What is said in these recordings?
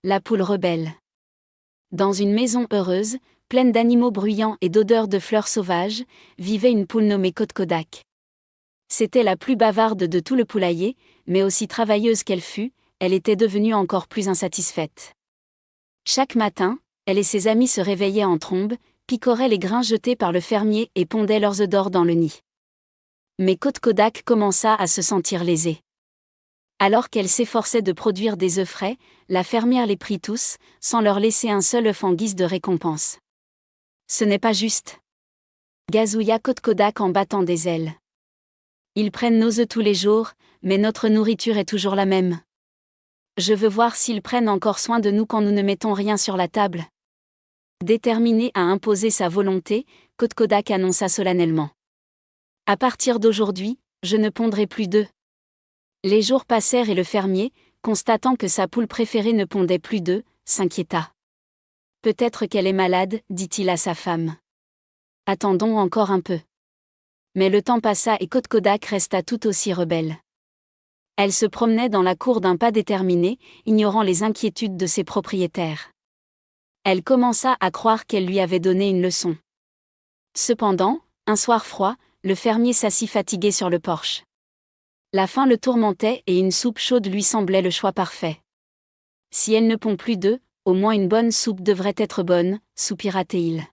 La poule rebelle. Dans une maison heureuse, pleine d'animaux bruyants et d'odeurs de fleurs sauvages, vivait une poule nommée Kotkodak. C'était la plus bavarde de tout le poulailler, mais aussi travailleuse qu'elle fut, elle était devenue encore plus insatisfaite. Chaque matin, elle et ses amis se réveillaient en trombe, picoraient les grains jetés par le fermier et pondaient leurs œufs d'or dans le nid. Mais Kotkodak commença à se sentir lésée. Alors qu'elle s'efforçait de produire des œufs frais, la fermière les prit tous, sans leur laisser un seul œuf en guise de récompense. Ce n'est pas juste. Gazouilla Kotkodak en battant des ailes. Ils prennent nos œufs tous les jours, mais notre nourriture est toujours la même. Je veux voir s'ils prennent encore soin de nous quand nous ne mettons rien sur la table. Déterminée à imposer sa volonté, Kotkodak annonça solennellement. À partir d'aujourd'hui, je ne pondrai plus d'œufs. Les jours passèrent et le fermier, constatant que sa poule préférée ne pondait plus d'œufs, s'inquiéta. Peut-être qu'elle est malade, dit-il à sa femme. Attendons encore un peu. Mais le temps passa et Kotkodak resta tout aussi rebelle. Elle se promenait dans la cour d'un pas déterminé, ignorant les inquiétudes de ses propriétaires. Elle commença à croire qu'elle lui avait donné une leçon. Cependant, un soir froid, le fermier s'assit fatigué sur le porche. La faim le tourmentait et une soupe chaude lui semblait le choix parfait. Si elle ne pond plus d'œufs, au moins une bonne soupe devrait être bonne, soupira-t-il.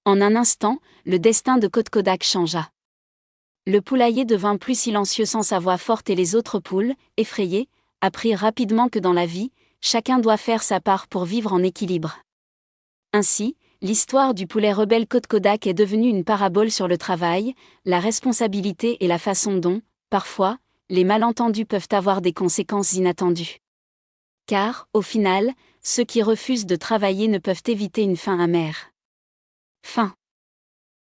En un instant, le destin de Kotkodak changea. Le poulailler devint plus silencieux sans sa voix forte et les autres poules, effrayées, apprirent rapidement que dans la vie, chacun doit faire sa part pour vivre en équilibre. Ainsi, l'histoire du poulet rebelle Kotkodak est devenue une parabole sur le travail, la responsabilité et la façon dont, parfois, les malentendus peuvent avoir des conséquences inattendues. Car, au final, ceux qui refusent de travailler ne peuvent éviter une fin amère. Fin.